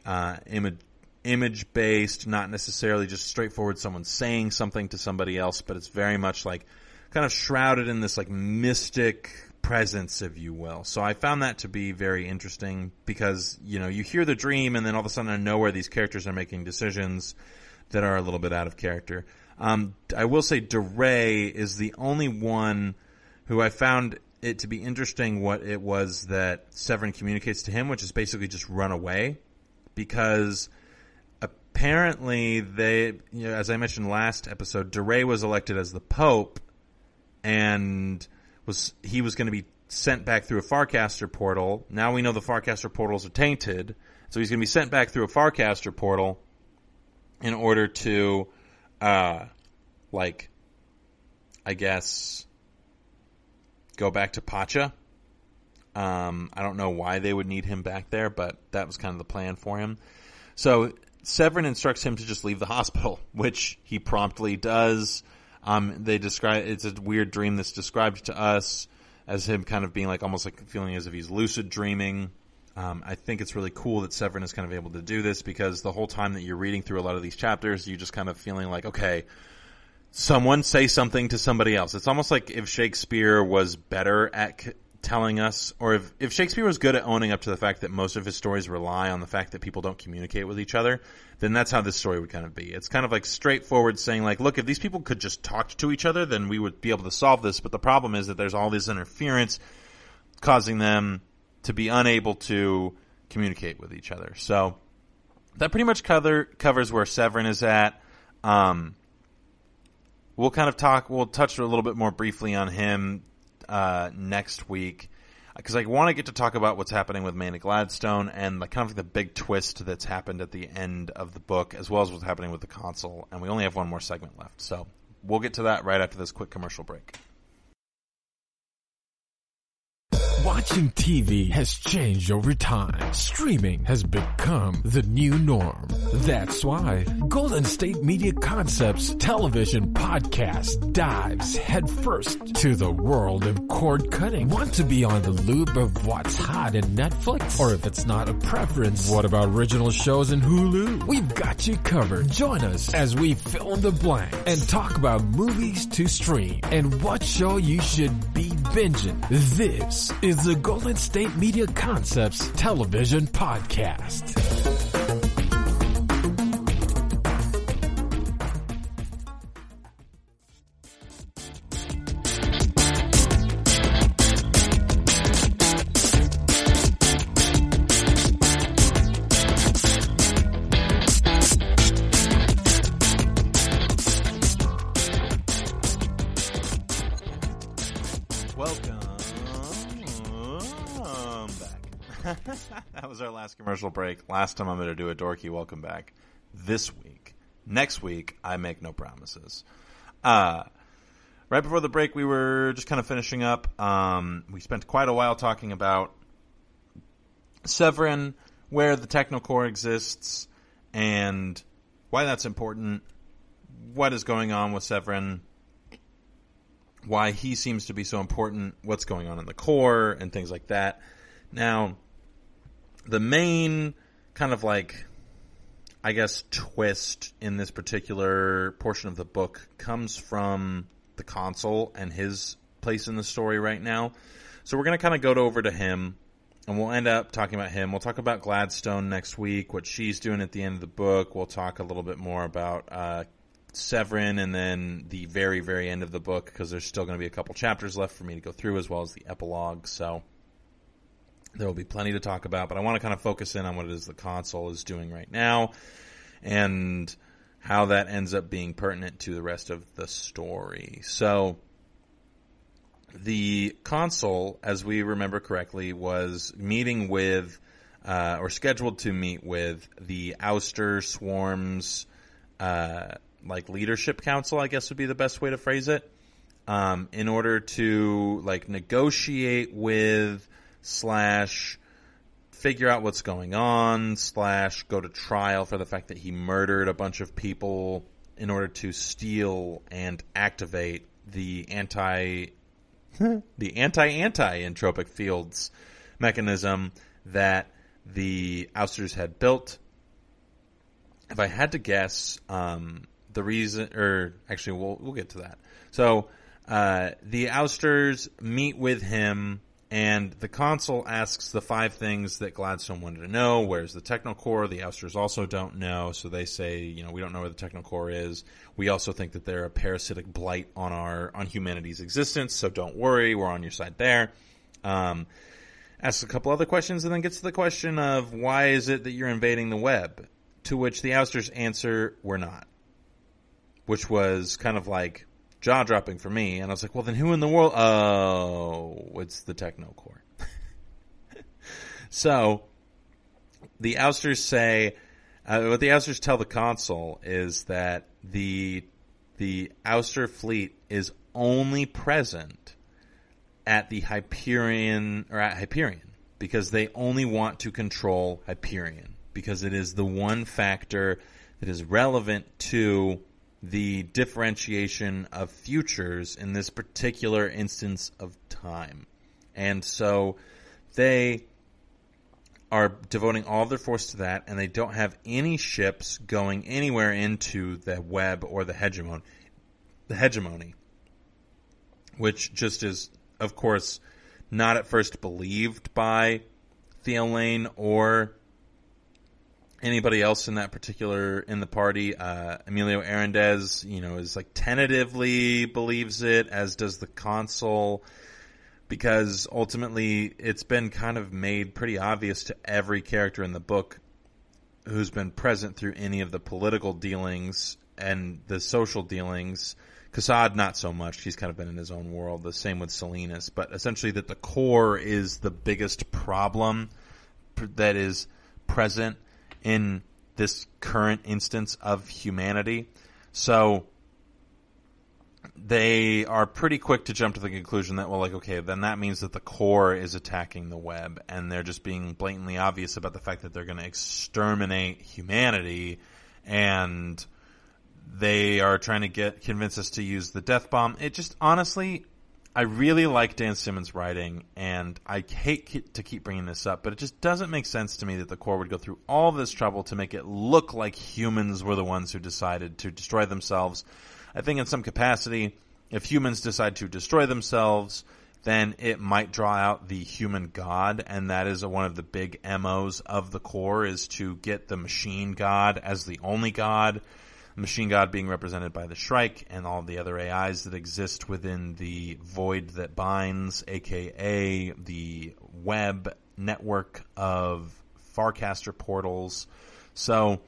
image-based, not necessarily just straightforward someone saying something to somebody else, but it's very much like kind of shrouded in this like mystic presence, if you will. So I found that to be very interesting because, you know, you hear the dream and then all of a sudden out of nowhere these characters are making decisions that are a little bit out of character. I will say DeRay is the only one who I found it to be interesting what it was that Severin communicates to him, which is basically just run away, because apparently they, you know, as I mentioned last episode, DeRay was elected as the Pope and he was going to be sent back through a Farcaster portal. Now we know the Farcaster portals are tainted, so he's going to be sent back through a Farcaster portal in order to, I guess, go back to Pacha. I don't know why they would need him back there, but that was kind of the plan for him. So Severin instructs him to just leave the hospital, which he promptly does. It's a weird dream that's described to us as him kind of being like almost like feeling as if he's lucid dreaming. I think it's really cool that Severin is kind of able to do this, because the whole time that you're reading through a lot of these chapters, you're just kind of feeling like, okay, someone say something to somebody else. It's almost like if Shakespeare was better at telling us, or if Shakespeare was good at owning up to the fact that most of his stories rely on the fact that people don't communicate with each other, then that's how this story would kind of be. It's kind of like straightforward saying like, look, if these people could just talk to each other, then we would be able to solve this. But the problem is that there's all this interference causing them to be unable to communicate with each other. So that pretty much covers where Severin is at. We'll touch a little bit more briefly on him next week, because I want to get to talk about what's happening with Maynard Gladstone and the big twist that's happened at the end of the book, as well as what's happening with the console. And we only have one more segment left, so we'll get to that right after this quick commercial break. Watching TV has changed over time. Streaming has become the new norm. That's why Golden State Media Concepts television podcast dives headfirst to the world of cord cutting. Want to be on the loop of what's hot in Netflix? Or if it's not a preference, what about original shows in Hulu? We've got you covered. Join us as we fill in the blank and talk about movies to stream and what show you should be binging. This is the Golden State Media Concepts television podcast. That was our last commercial break. Last time I'm going to do a dorky welcome back. This week. Next week, I make no promises. Right before the break, we were just kind of finishing up. We spent quite a while talking about Severin, where the Technocore exists, and why that's important, what is going on with Severin, why he seems to be so important, what's going on in the core, and things like that. Now, the main kind of twist in this particular portion of the book comes from the Consul and his place in the story right now. So we're going to kind of go over to him, and we'll end up talking about him. We'll talk about Gladstone next week, what she's doing at the end of the book. We'll talk a little bit more about Severin, and then the very, very end of the book, because there's still going to be a couple chapters left for me to go through, as well as the epilogue. So there will be plenty to talk about, but I want to kind of focus in on what it is the Consul is doing right now and how that ends up being pertinent to the rest of the story. So the Consul, as we remember correctly, was meeting with, or scheduled to meet with, the Ouster Swarm's leadership council, I guess would be the best way to phrase it, in order to negotiate with / figure out what's going on / go to trial for the fact that he murdered a bunch of people in order to steal and activate the anti-entropic fields mechanism that the Ousters had built. If I had to guess, the reason, or actually we'll get to that. So the Ousters meet with him, and the Consul asks the 5 things that Gladstone wanted to know. Where's the Technocore? The Ousters also don't know, so they say, we don't know where the Technocore is. We also think that they're a parasitic blight on humanity's existence, so don't worry, we're on your side there. Asks a couple other questions, and then gets to the question of, why is it that you're invading the web? To which the Ousters answer, we're not. Which was kind of like, jaw-dropping for me. And I was like, well, then who in the world? Oh, it's the Techno Corps. So the ousters say, what the ousters tell the consul is that the ouster fleet is only present at the Hyperion, or at Hyperion, because they only want to control Hyperion, because it is the one factor that is relevant to the differentiation of futures in this particular instance of time. And so they are devoting all of their force to that, and they don't have any ships going anywhere into the web or the hegemony, which just is, of course, not at first believed by Theo Lane or anybody else in that particular, in the party. Emilio Arendez, is like tentatively believes it, as does the consul, because ultimately it's been kind of made pretty obvious to every character in the book who's been present through any of the political dealings and the social dealings. Cassad, not so much. He's kind of been in his own world. The same with Salinas. But essentially that the core is the biggest problem that is present in this current instance of humanity. So they are pretty quick to jump to the conclusion that, well, like, okay, then that means that the core is attacking the web, and they're just being blatantly obvious about the fact that they're going to exterminate humanity, and they are trying to convince us to use the death bomb. It just, honestly, I really like Dan Simmons' writing, and I hate to keep bringing this up, but it just doesn't make sense to me that the core would go through all this trouble to make it look like humans were the ones who decided to destroy themselves. I think in some capacity, if humans decide to destroy themselves, then it might draw out the human god, and that is one of the big MOs of the core, is to get the machine god as the only god, the machine god being represented by the Shrike and all the other AIs that exist within the void that binds, aka the web network of Farcaster portals. So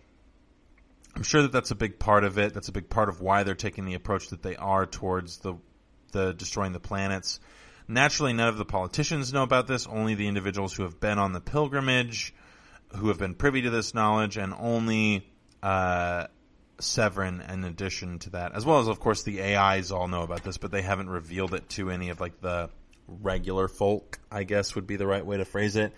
I'm sure that that's a big part of it. That's a big part of why they're taking the approach that they are towards the destroying the planets. Naturally, none of the politicians know about this. Only the individuals who have been on the pilgrimage, who have been privy to this knowledge, and only Severin in addition to that. As well as, of course, the AIs all know about this, but they haven't revealed it to any of, like, the regular folk, I guess would be the right way to phrase it.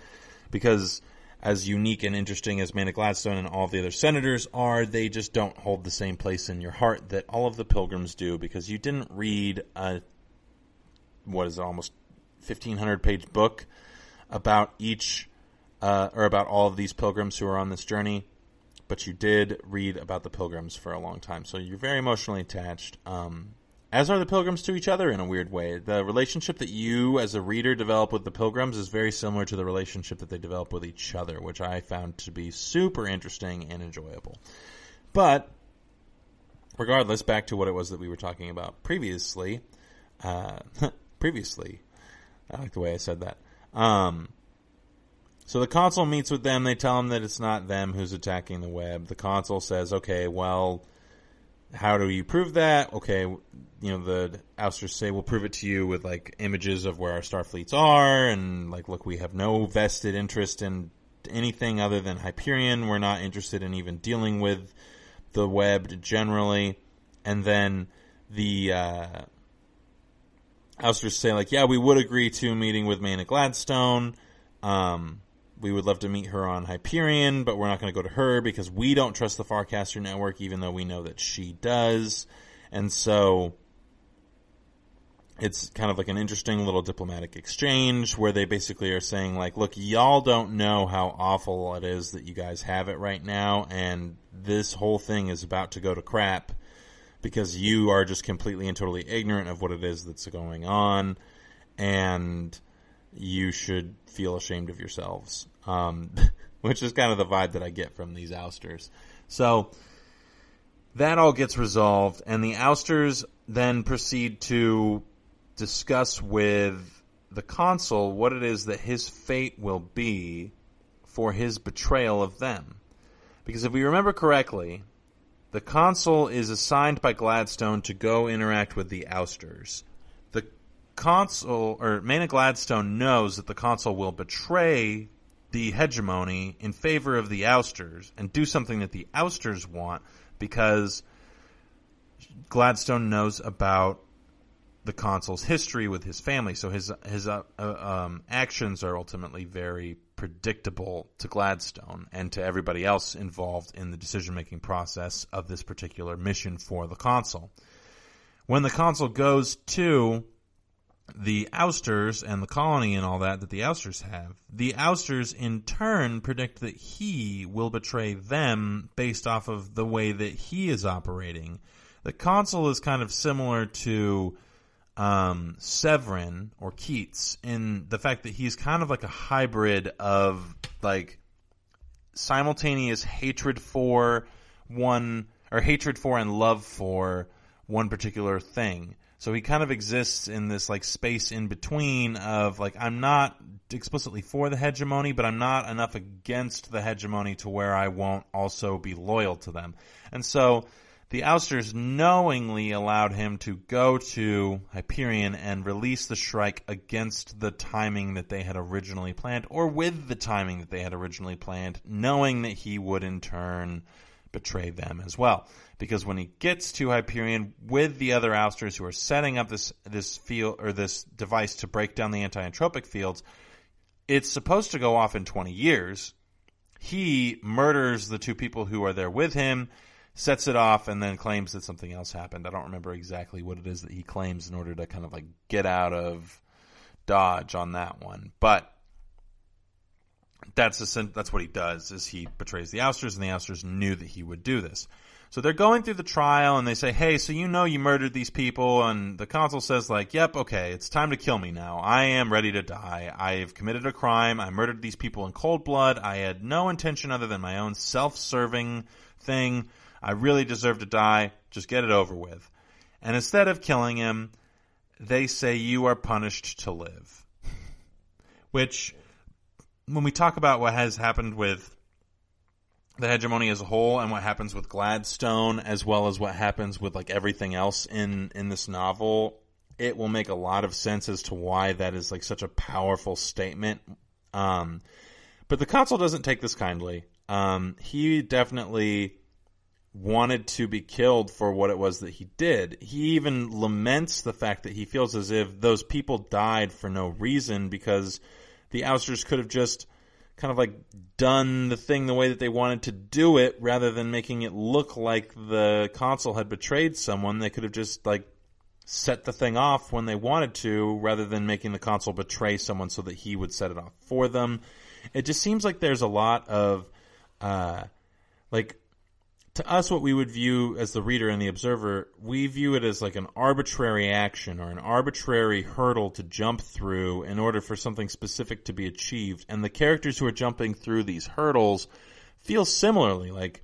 Because as unique and interesting as Amanda Gladstone and all of the other senators are, they just don't hold the same place in your heart that all of the pilgrims do, because you didn't read a, almost 1,500-page book about each, or about all of these pilgrims who are on this journey, but you did read about the pilgrims for a long time. So you're very emotionally attached, as are the pilgrims to each other in a weird way. The relationship that you as a reader develop with the pilgrims is very similar to the relationship that they develop with each other, which I found to be super interesting and enjoyable. But regardless, back to what it was that we were talking about previously. Previously. I like the way I said that. So the consul meets with them. They tell him that it's not them who's attacking the web. The consul says, okay, well, how do you prove that? Okay, the ousters say, we'll prove it to you with, like, images of where our star fleets are, and, like, look, we have no vested interest in anything other than Hyperion. We're not interested in even dealing with the web generally. And then the ousters say, like, yeah, we would agree to meeting with Maina Gladstone. We would love to meet her on Hyperion, but we're not going to go to her because we don't trust the Farcaster network, even though we know that she does. And so it's kind of like an interesting little diplomatic exchange where they basically are saying, like, look, y'all don't know how awful it is that you guys have it right now, and this whole thing is about to go to crap because you are just completely and totally ignorant of what it is that's going on, and you should feel ashamed of yourselves, which is kind of the vibe that I get from these ousters. So that all gets resolved, and the ousters then proceed to discuss with the consul what it is that his fate will be for his betrayal of them. Because if we remember correctly, The consul is assigned by Gladstone to go interact with the ousters. The consul, or Maynard Gladstone, knows that the consul will betray the hegemony in favor of the ousters and do something that the ousters want, because Gladstone knows about the consul's history with his family. So his actions are ultimately very predictable to Gladstone and to everybody else involved in the decision-making process of this particular mission for the consul. When the consul goes to the ousters and the colony and all that the ousters have, the ousters in turn predict that he will betray them based off of the way that he is operating. The consul is kind of similar to Severin or Keats in the fact that he's kind of like a hybrid of like simultaneous hatred for one, or hatred for and love for one particular thing. So he kind of exists in this like space in between of like, I'm not explicitly for the hegemony, but I'm not enough against the hegemony to where I won't also be loyal to them. And so the ousters knowingly allowed him to go to Hyperion and release the Shrike against the timing that they had originally planned, or with the timing that they had originally planned, knowing that he would in turn betray them as well. Because when he gets to Hyperion with the other ousters who are setting up this field, or this device to break down the anti-entropic fields, it's supposed to go off in 20 years. He murders the two people who are there with him, sets it off, and then claims that something else happened. I don't remember exactly what it is that he claims in order to kind of like get out of Dodge on that one. But that's what he does, is he betrays the ousters, and the ousters knew that he would do this. So they're going through the trial, and they say, hey, so you know you murdered these people, and the consul says, like, yep, okay, it's time to kill me now. I am ready to die. I've committed a crime. I murdered these people in cold blood. I had no intention other than my own self-serving thing. I really deserve to die. Just get it over with. And instead of killing him, they say you are punished to live. Which, when we talk about what has happened with the hegemony as a whole and what happens with Gladstone, as well as what happens with like everything else in this novel, it will make a lot of sense as to why that is like such a powerful statement. But the consul doesn't take this kindly. He definitely wanted to be killed for what it was that he did. He even laments the fact that he feels as if those people died for no reason, because the ousters could have just kind of like done the thing the way that they wanted to do it, rather than making it look like the consul had betrayed someone. They could have just like set the thing off when they wanted to, rather than making the consul betray someone so that he would set it off for them. It just seems like there's a lot of like, to us, what we would view as the reader and the observer, we view it as like an arbitrary action or an arbitrary hurdle to jump through in order for something specific to be achieved. And the characters who are jumping through these hurdles feel similarly. Like,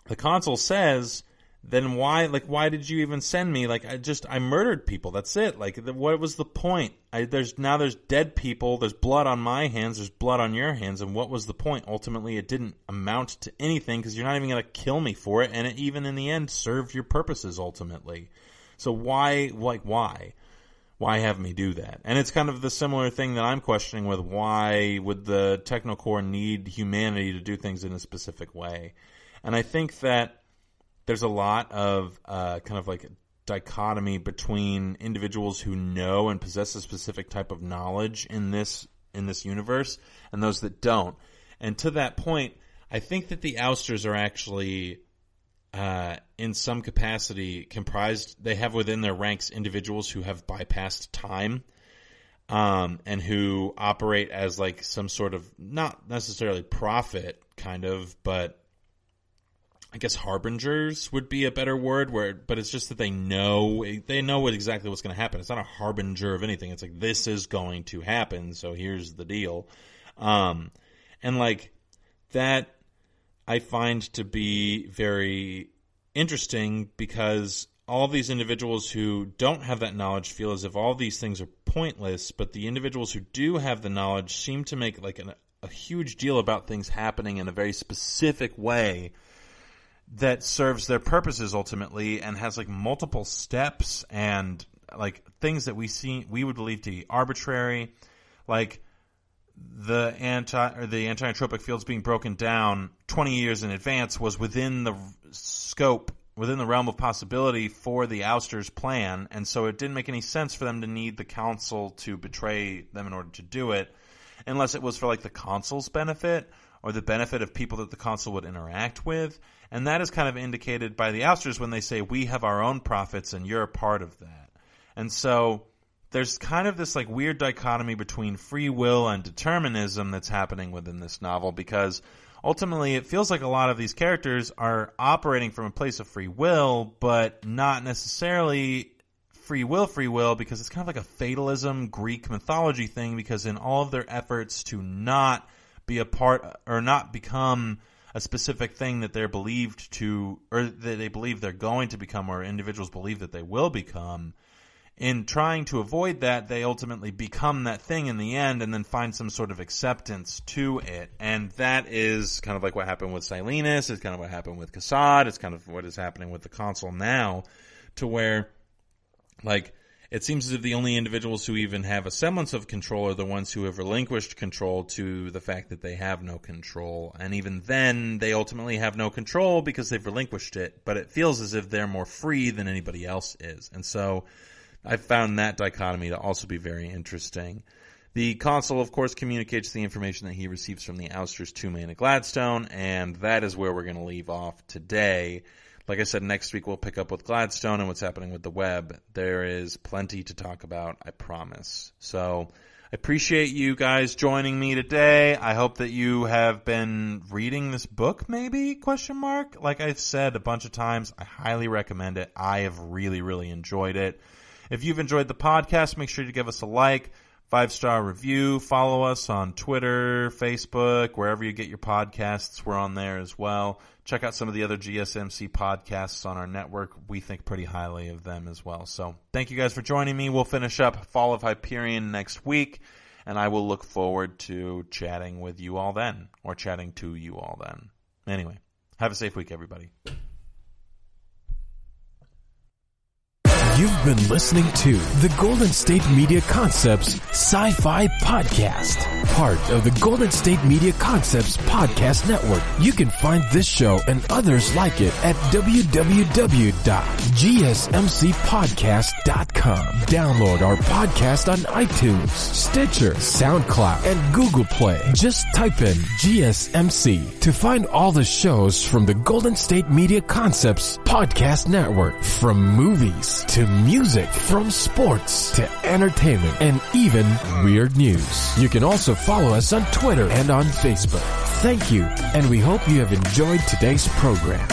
the consul says, then why did you even send me? Like, I murdered people. That's it. Like, what was the point? There's dead people. There's blood on my hands. There's blood on your hands. And what was the point? Ultimately, it didn't amount to anything, because you're not even going to kill me for it. And it even in the end served your purposes ultimately. So why have me do that? And it's kind of the similar thing that I'm questioning with, why would the Technocore need humanity to do things in a specific way? And I think that there's a lot of kind of like a dichotomy between individuals who know and possess a specific type of knowledge in this universe and those that don't. And to that point, I think that the ousters are actually, in some capacity, comprised. They have within their ranks individuals who have bypassed time, and who operate as like some sort of, not necessarily prophet kind of, but I guess harbingers would be a better word, but it's just that they know exactly what's going to happen. It's not a harbinger of anything. It's like, this is going to happen, so here's the deal. And like that, I find to be very interesting, because all these individuals who don't have that knowledge feel as if all these things are pointless, but the individuals who do have the knowledge seem to make like a huge deal about things happening in a very specific way, that serves their purposes ultimately and has like multiple steps and like things that we would believe to be arbitrary, like the anti-entropic fields being broken down 20 years in advance was within the scope, within the realm of possibility for the ousters' plan, and so it didn't make any sense for them to need the council to betray them in order to do it, unless it was for like the consul's benefit or the benefit of people that the consul would interact with. And that is kind of indicated by the ousters when they say, we have our own prophets and you're a part of that. And so there's kind of this like weird dichotomy between free will and determinism that's happening within this novel, because ultimately it feels like a lot of these characters are operating from a place of free will, but not necessarily free will, because it's kind of like a fatalism Greek mythology thing, because in all of their efforts to not be a part or not become a specific thing that they're believed to, or that they believe they're going to become, or individuals believe that they will become, in trying to avoid that, they ultimately become that thing in the end and then find some sort of acceptance to it. And that is kind of like what happened with Silenus. It's kind of what happened with Cassad. It's kind of what is happening with the consul now, to where, like, it seems as if the only individuals who even have a semblance of control are the ones who have relinquished control to the fact that they have no control. And even then, they ultimately have no control because they've relinquished it. But it feels as if they're more free than anybody else is. And so I found that dichotomy to also be very interesting. The consul, of course, communicates the information that he receives from the ousters to Maynard Gladstone, and that is where we're going to leave off today. Like I said, next week we'll pick up with Gladstone and what's happening with the web. There is plenty to talk about, I promise. So I appreciate you guys joining me today. I hope that you have been reading this book, maybe, ? Like I've said a bunch of times, I highly recommend it. I have really, really enjoyed it. If you've enjoyed the podcast, make sure to give us a like, 5-star review, follow us on Twitter, Facebook, wherever you get your podcasts. We're on there as well. Check out some of the other GSMC podcasts on our network. We think pretty highly of them as well. So thank you guys for joining me. We'll finish up Fall of Hyperion next week, and I will look forward to chatting with you all then, or chatting to you all then. Anyway, have a safe week, everybody. You've been listening to the Golden State Media Concepts Sci-Fi Podcast, part of the Golden State Media Concepts Podcast Network. You can find this show and others like it at www.gsmcpodcast.com. Download our podcast on iTunes, Stitcher, SoundCloud, and Google Play. Just type in GSMC to find all the shows from the Golden State Media Concepts Podcast Network, from movies to music, from sports to entertainment, and even weird news. You can also follow us on Twitter and on Facebook. Thank you, and we hope you have enjoyed today's program.